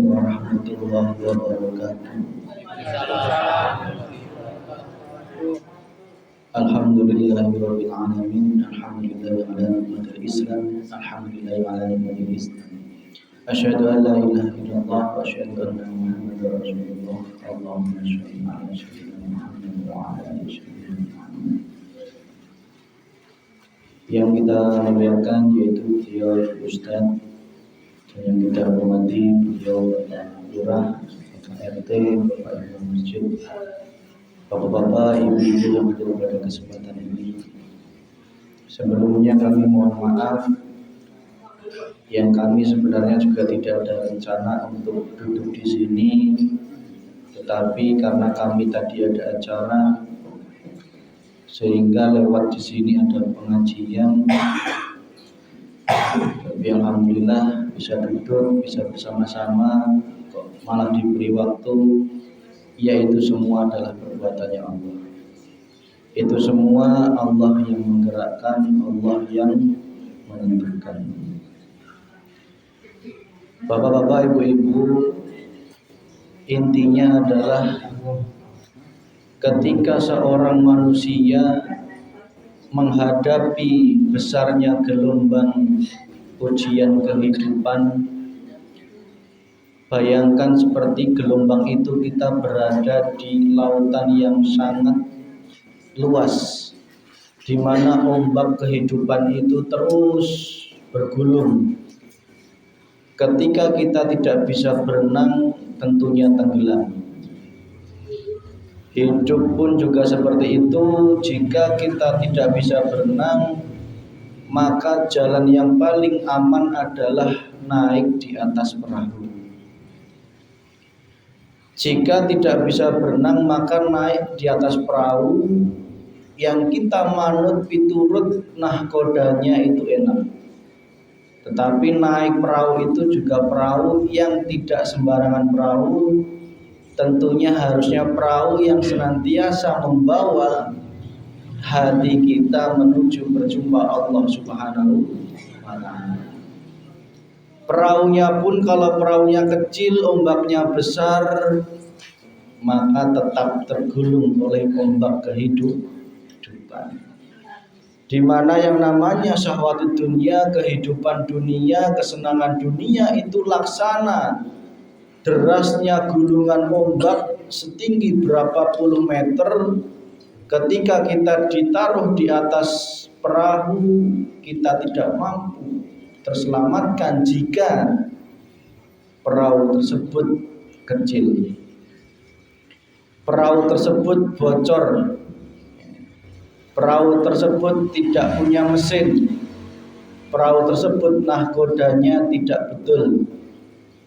warahmatullahi wabarakatuh. Alhamdulillahirabbil alamin. Alhamdulillahi ala nikmatil Islam. Alhamdulillahi ala nikmatil Islam. Asyhadu an la ilaha illallah wa asyhadu anna Muhammadar Rasulullah. Allahumma shalli ala sayyidina Muhammad wa ala ali sayyidina Muhammad. Yang kita muliakan yaitu beliau Ustaz, dan yang kita hormati beliau Bapak Lurah, Bapak RT, Bapak Imam Masjid, Bapak-bapak, ibu-ibu yang hadir pada kesempatan ini. Sebelumnya kami mohon maaf, yang kami sebenarnya juga tidak ada rencana untuk duduk di sini, tetapi karena kami tadi ada acara, sehingga lewat di sini ada pengajian. Tapi alhamdulillah bisa duduk, bisa bersama-sama, kok malah diberi waktu. Yaitu semua adalah perbuatannya Allah. Itu semua Allah yang menggerakkan, Allah yang menentukan. Bapak-bapak, ibu-ibu, intinya adalah ketika seorang manusia menghadapi besarnya gelombang ujian kehidupan, bayangkan seperti gelombang itu kita berada di lautan yang sangat luas, di mana ombak kehidupan itu terus bergulung. Ketika kita tidak bisa berenang, tentunya tenggelam. Hidup pun juga seperti itu. Jika kita tidak bisa berenang, maka jalan yang paling aman adalah naik di atas perahu. Jika tidak bisa berenang, maka naik di atas perahu yang kita manut piturut nahkodanya itu enak. Tetapi naik perahu itu juga perahu yang tidak sembarangan perahu. Tentunya harusnya perahu yang senantiasa membawa hati kita menuju berjumpa Allah Subhanahu wa ta'ala. Perahunya pun kalau perahunya kecil, ombaknya besar, maka tetap tergulung oleh ombak kehidupan. Di mana yang namanya syahwat dunia, kehidupan dunia, kesenangan dunia itu laksana derasnya gulungan ombak setinggi berapa puluh meter. Ketika kita ditaruh di atas perahu, kita tidak mampu terselamatkan jika perahu tersebut kecil. Perahu tersebut bocor. Perahu tersebut tidak punya mesin. Perahu tersebut nahkodanya tidak betul.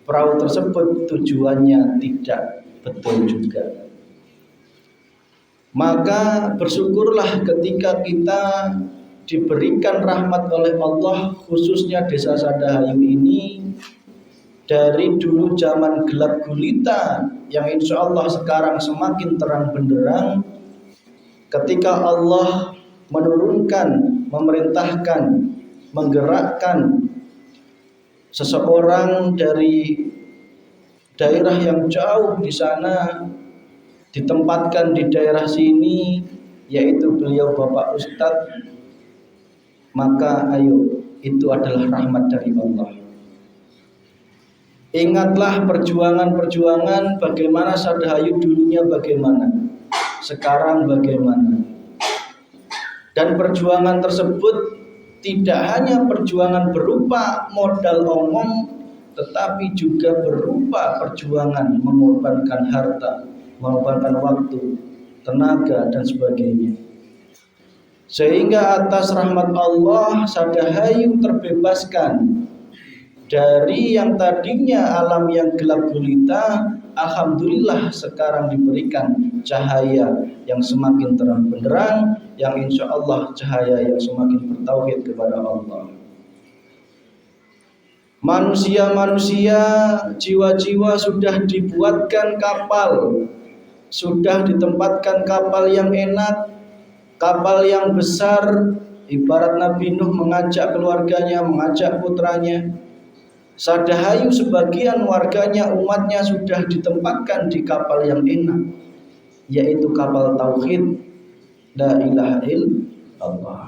Perahu tersebut tujuannya tidak betul juga. Maka bersyukurlah ketika kita diberikan rahmat oleh Allah, khususnya Desa Sadahayu ini, dari dulu zaman gelap gulita yang insya Allah sekarang semakin terang benderang. Ketika Allah menurunkan, memerintahkan, menggerakkan seseorang dari daerah yang jauh di sana, ditempatkan di daerah sini, yaitu beliau Bapak Ustadz, maka ayo, itu adalah rahmat dari Allah. Ingatlah perjuangan-perjuangan bagaimana Sadahayu dulunya bagaimana, sekarang bagaimana. Dan perjuangan tersebut tidak hanya perjuangan berupa modal omong, tetapi juga berupa perjuangan mengorbankan harta, mengorbankan waktu, tenaga, dan sebagainya. Sehingga atas rahmat Allah, Sadahayu terbebaskan dari yang tadinya alam yang gelap gulita. Alhamdulillah sekarang diberikan cahaya yang semakin terang benderang, yang insya Allah cahaya yang semakin bertauhid kepada Allah. Manusia-manusia, jiwa-jiwa sudah dibuatkan kapal, sudah ditempatkan kapal yang enak, kapal yang besar. Ibarat Nabi Nuh mengajak keluarganya, mengajak putranya, Sadahayu sebagian warganya, umatnya sudah ditempatkan di kapal yang enak, yaitu kapal tauhid la ilaha illallah.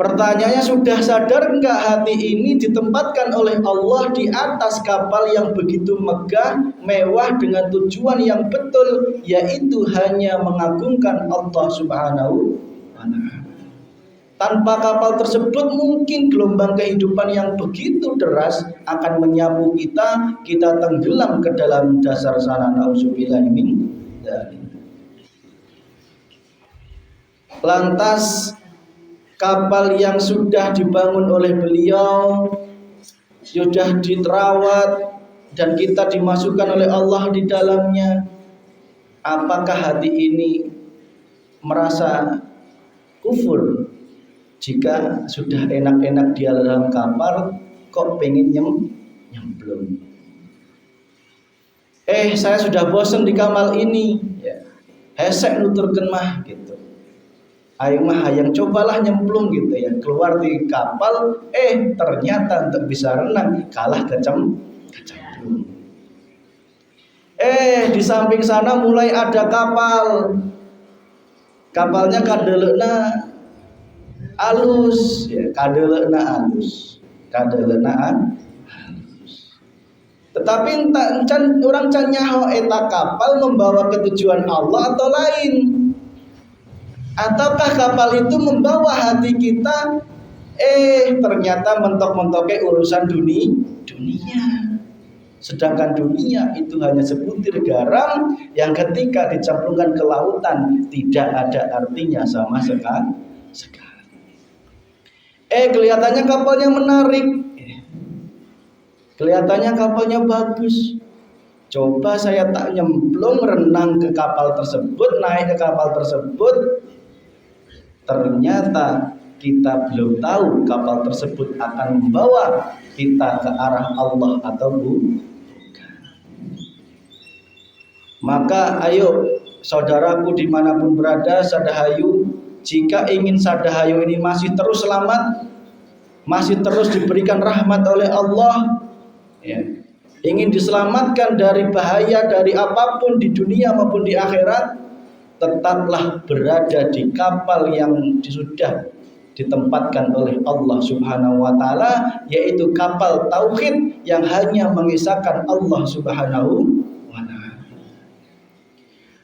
Pertanyaannya, sudah sadar enggak hati ini ditempatkan oleh Allah di atas kapal yang begitu megah, mewah dengan tujuan yang betul, yaitu hanya mengagungkan Allah Subhanahu wa ta'ala. Tanpa kapal tersebut mungkin gelombang kehidupan yang begitu deras akan menyapu kita, kita tenggelam ke dalam dasar sana, nauzubillah min dzalik. Lantas kapal yang sudah dibangun oleh beliau, sudah diterawat dan kita dimasukkan oleh Allah di dalamnya, apakah hati ini merasa kufur jika sudah enak-enak di dalam kapal kok pengen nyemplung? Saya sudah bosan di kapal ini, ya. Hesek nuturkeun mah gitu. Ayo mah yang cobalah nyemplung gitu ya, keluar di kapal, ternyata untuk bisa renang kalah kecemplung. Di samping sana mulai ada kapal, kapalnya kadeleuna alus, ya, kadeleuna alus. Tetapi orang can nyaho eta kapal membawa ke tujuan Allah atau lain. Ataukah kapal itu membawa hati kita, ternyata mentok-mentoknya urusan dunia. Sedangkan dunia itu hanya sebutir garam yang ketika dicemplungkan ke lautan tidak ada artinya sama sekali. Kelihatannya kapalnya menarik, kelihatannya kapalnya bagus. Coba saya tak nyemplung, renang ke kapal tersebut, naik ke kapal tersebut, ternyata kita belum tahu kapal tersebut akan membawa kita ke arah Allah atau bukan. Maka ayo saudaraku dimanapun berada, sadahayu, jika ingin sadahayu ini masih terus selamat, masih terus diberikan rahmat oleh Allah, ya, ingin diselamatkan dari bahaya, dari apapun di dunia maupun di akhirat, tetaplah berada di kapal yang sudah ditempatkan oleh Allah Subhanahu wa ta'ala, yaitu kapal tauhid yang hanya mengisahkan Allah Subhanahu wa ta'ala.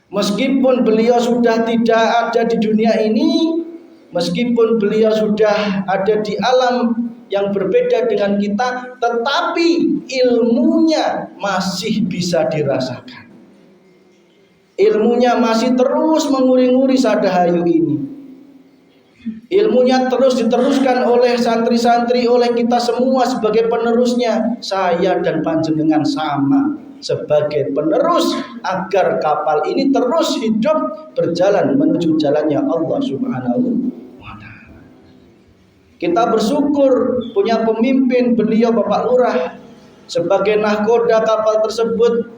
Meskipun beliau sudah tidak ada di dunia ini, meskipun beliau sudah ada di alam yang berbeda dengan kita, tetapi ilmunya masih bisa dirasakan. Ilmunya masih terus menguri-nguri sadahayu ini. Ilmunya terus diteruskan oleh santri-santri, oleh kita semua sebagai penerusnya. Saya dan panjenengan sama sebagai penerus agar kapal ini terus hidup berjalan menuju jalannya Allah Subhanahu wa ta'ala. Kita bersyukur punya pemimpin beliau Bapak Lurah sebagai nahkoda kapal tersebut,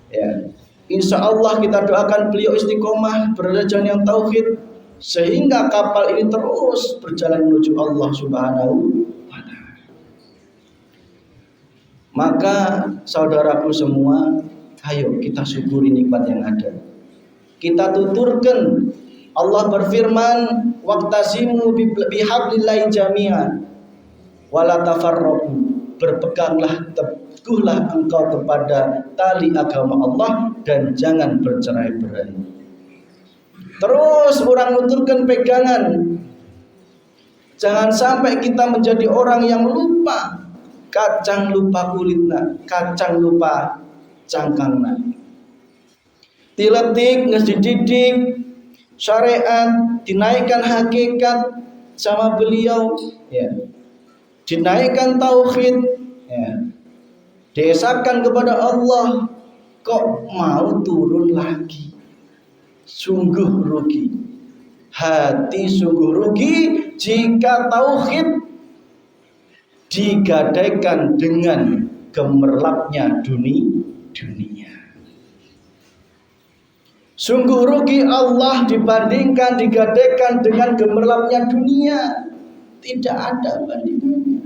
ya. Insya Allah kita doakan beliau istiqomah berada jalan yang tauhid sehingga kapal ini terus berjalan menuju Allah Subhanahu wa ta'ala. Maka saudaraku semua, ayo kita syukuri nikmat yang ada. Kita tuturkan. Allah berfirman, waqtasimu bihablillahi jami'an wala tafarraqu. Berpeganglah, teguhlah engkau kepada tali agama Allah dan jangan bercerai-berai. Terus orang nuturkan pegangan. Jangan sampai kita menjadi orang yang lupa, kacang lupa kulitna, kacang lupa cangkangna. Diletik, ngedidik syariat, dinaikkan hakikat sama beliau, ya. Dinaikkan tauhid, ya. Diesakan kepada Allah, kok mau turun lagi? Sungguh rugi. Hati sungguh rugi jika tauhid digadaikan dengan gemerlapnya dunia. Sungguh rugi Allah dibandingkan, digadaikan dengan gemerlapnya dunia. Tidak ada bandingannya.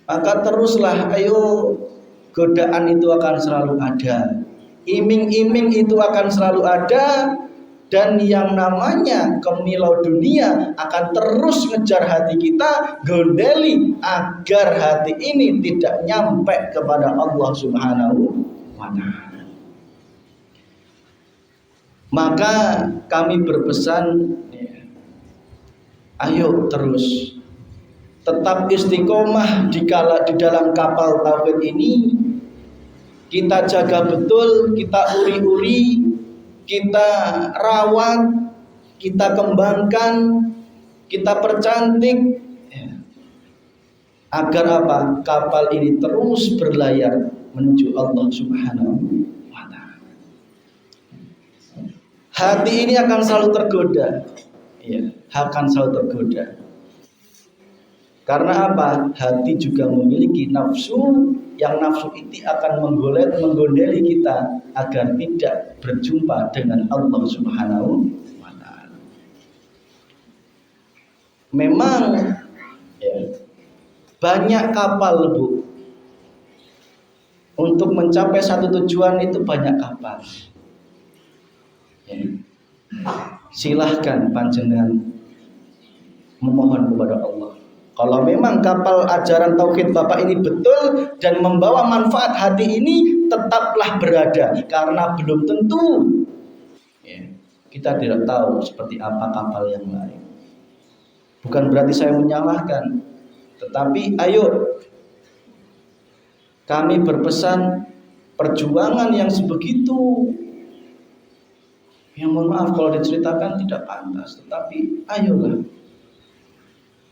maka teruslah, ayo, godaan itu akan selalu ada, iming-iming itu akan selalu ada, dan yang namanya kemilau dunia akan terus ngejar hati kita, gondeli agar hati ini tidak nyampe kepada Allah Subhanahu wa Ta'ala. Maka kami berpesan, ayo terus tetap istiqomah di dalam kapal tauhid ini. Kita jaga betul, kita uri-uri, kita rawat, kita kembangkan, kita percantik, agar apa? Kapal ini terus berlayar menuju Allah Subhanahu wa Ta'ala. Hati ini akan selalu tergoda, akan selalu tergoda. Karena apa? Hati juga memiliki nafsu, yang nafsu itu akan menggondeli kita agar tidak berjumpa dengan Allah Subhanahu wa Ta'ala. Memang banyak kapal, Bu. Untuk mencapai satu tujuan itu banyak kapal. Silahkan panjenengan memohon kepada Allah. Kalau memang kapal ajaran tauhid Bapak ini betul dan membawa manfaat hati ini, tetaplah berada, karena belum tentu kita tidak tahu seperti apa kapal yang lain. Bukan berarti saya menyalahkan, tetapi ayo kami berpesan, perjuangan yang sebegitu, yang mohon maaf kalau diceritakan tidak pantas, tetapi ayolah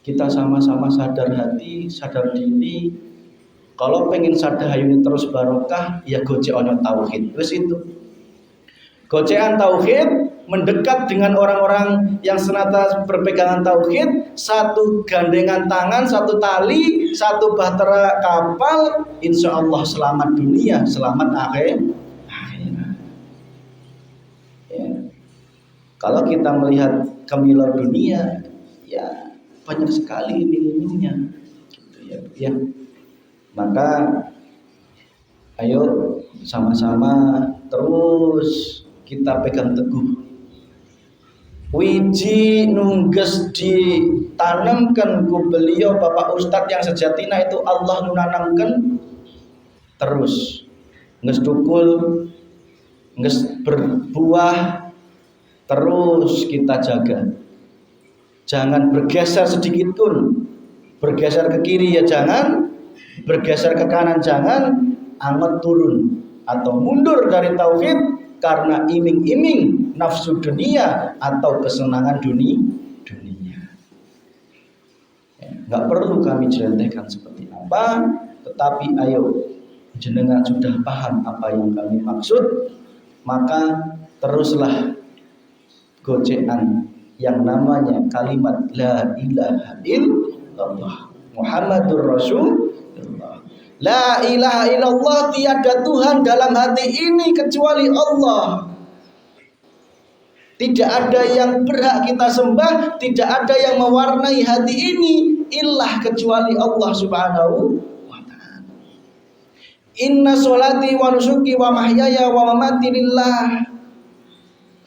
kita sama-sama sadar hati, sadar diri. Kalau pengen sadar ini terus barokah, ya gocekan tauhid. Wes itu. Gocekan tauhid, mendekat dengan orang-orang yang senantiasa berpegangan tauhid, satu gandengan tangan, satu tali, satu bahtera kapal, insya Allah selamat dunia, selamat akhirat. Kalau kita melihat kemilau dunia, ya banyak sekali ilmunya, gitu ya. Maka ayo sama-sama terus kita pegang teguh. Wiji nungges ditanamkan ku beliau Bapak Ustadz yang sejatina itu Allah nunanamkan terus, nges tukul, nges berbuah, terus kita jaga. Jangan bergeser sedikit pun. Bergeser ke kiri ya jangan, bergeser ke kanan jangan, anget turun atau mundur dari tauhid karena iming-iming nafsu dunia atau kesenangan dunia. Nggak perlu kami jelentehkan seperti apa, tetapi ayo jenengan sudah paham apa yang kami maksud, maka teruslah gocekan yang namanya kalimat la ilaha illallah Muhammadur Rasulullah. La ilaha illallah, tiada Tuhan dalam hati ini kecuali Allah. Tidak ada yang berhak kita sembah, tidak ada yang mewarnai hati ini illah kecuali Allah Subhanahu wa Ta'ala. Inna sholati wa nusuki wa mahyaya wa mamati lillah.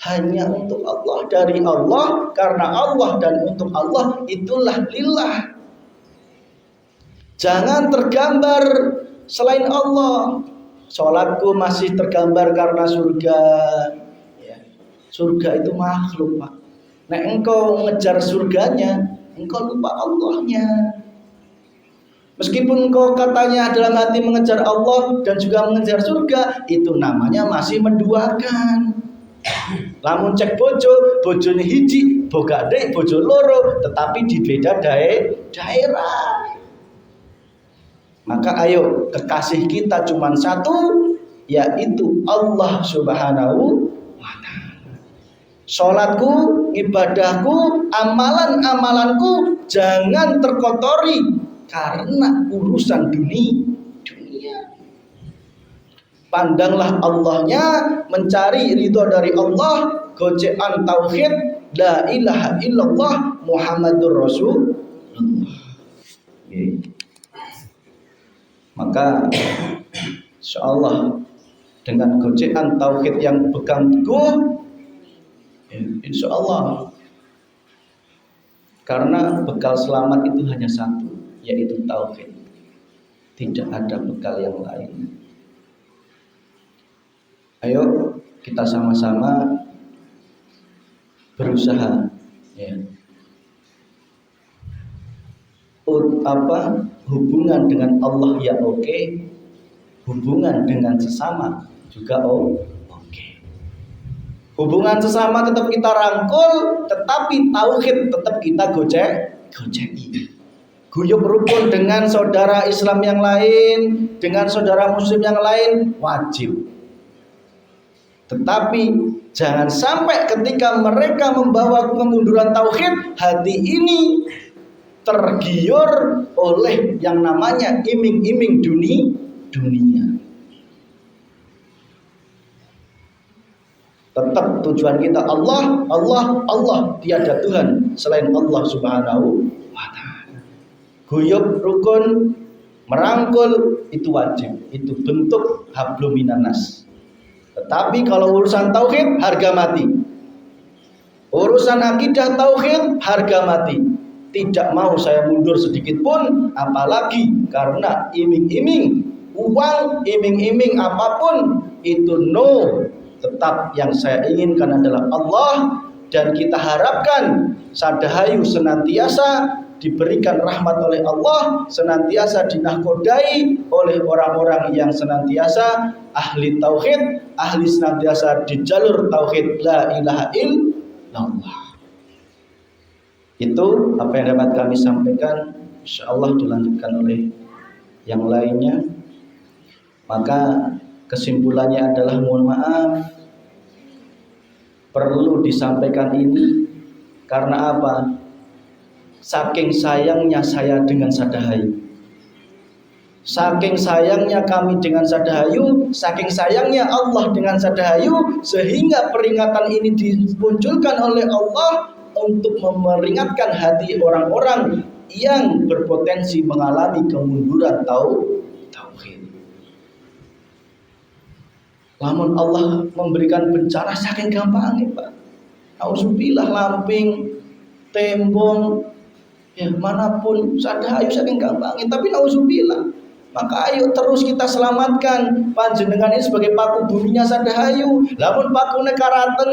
Hanya untuk Allah, dari Allah, karena Allah, dan untuk Allah, itulah lillah. Jangan tergambar selain Allah. Sholatku masih tergambar karena surga. Surga itu makhluk, Pak. Nek engkau ngejar surganya, engkau lupa Allahnya. Meskipun engkau katanya dalam hati mengejar Allah dan juga mengejar surga, itu namanya masih menduakan. Lamun cek bojone hiji, boga dek bojo loro, tetapi di beda daerah. Maka ayo, kekasih kita cuma satu, yaitu Allah Subhanahu wa Ta'ala. Sholatku, ibadahku, amalan-amalanku jangan terkotori karena urusan dunia. Pandanglah Allahnya, mencari ridho dari Allah, gocekan tauhid, la ilaha illallah Muhammadur Rasulullah. Maka insyaallah dengan gocekan tauhid yang pegang teguh, insyaallah, karena bekal selamat itu hanya satu, yaitu tauhid. Tidak ada bekal yang lain. Ayo kita sama-sama berusaha, ya. Hubungan dengan Allah ya oke, hubungan dengan sesama juga oke. Hubungan sesama tetap kita rangkul, tetapi tauhid tetap kita gojeki. Guyub rukun dengan saudara Islam yang lain, dengan saudara Muslim yang lain wajib. Tetapi jangan sampai ketika mereka membawa kemunduran tauhid, hati ini tergiur oleh yang namanya iming-iming dunia. Tetap tujuan kita Allah, tiada Tuhan selain Allah Subhanahu wa ta'ala. Guyub rukun, merangkul itu wajib, itu bentuk hablum minanas. Tetapi kalau urusan tauhid harga mati. Urusan akidah tauhid harga mati. Tidak mau saya mundur sedikit pun, apalagi karena iming-iming uang, iming-iming apapun itu no. Tetap yang saya inginkan adalah Allah, dan kita harapkan Sadahayu senantiasa diberikan rahmat oleh Allah, senantiasa dinahkodai oleh orang-orang yang senantiasa ahli tauhid, ahli senantiasa di jalur tauhid la ilaha illallah. Itu apa yang dapat kami sampaikan, insyaallah dilanjutkan oleh yang lainnya. Maka kesimpulannya adalah mohon maaf, perlu disampaikan ini karena apa? Saking sayangnya saya dengan Sadahayu, saking sayangnya kami dengan Sadahayu, saking sayangnya Allah dengan Sadahayu, sehingga peringatan ini dimunculkan oleh Allah untuk memperingatkan hati orang-orang yang berpotensi mengalami kemunduran tauhid. Lamun Allah memberikan bencana saking gampangnya, Pak. Auzubillah, lamping, tembong, ya manapun Sadahayu saking gampangnya. Tapi auzubillah. Maka ayo terus kita selamatkan panjenengan ini sebagai paku buminya Sadahayu. Lamun pakune karaten,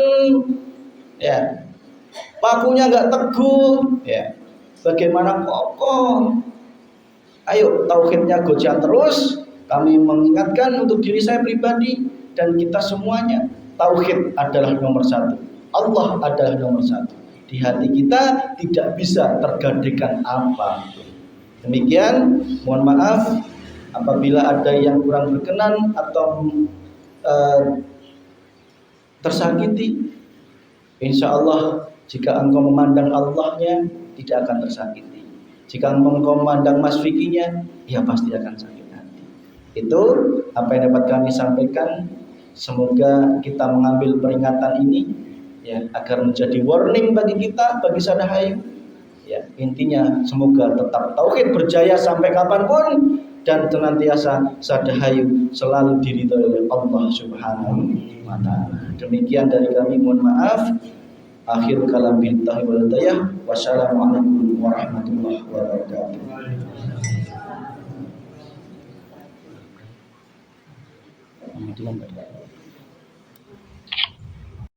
ya. Pakunya enggak teguh, ya. Bagaimana kokoh? Ayo tauhidnya gojek terus. Kami mengingatkan untuk diri saya pribadi dan kita semuanya, tauhid adalah nomor satu. Allah adalah nomor satu. Di hati kita tidak bisa tergadaikan apa. Demikian, mohon maaf apabila ada yang kurang berkenan atau tersakiti. Insya Allah jika engkau memandang Allahnya tidak akan tersakiti. Jika engkau memandang masfikinya, ya pasti akan sakit hati. Itu apa yang dapat kami sampaikan. Semoga kita mengambil peringatan ini, ya, agar menjadi warning bagi kita, bagi Sadahayu. Ya, intinya semoga tetap tauhid berjaya sampai kapanpun, dan senantiasa Sadahayu selalu diridhoi oleh Allah Subhanahu wa ta'ala. Demikian dari kami, mohon maaf. Akhir kalam billahi wal hidayah. Wassalamualaikum warahmatullahi wabarakatuh.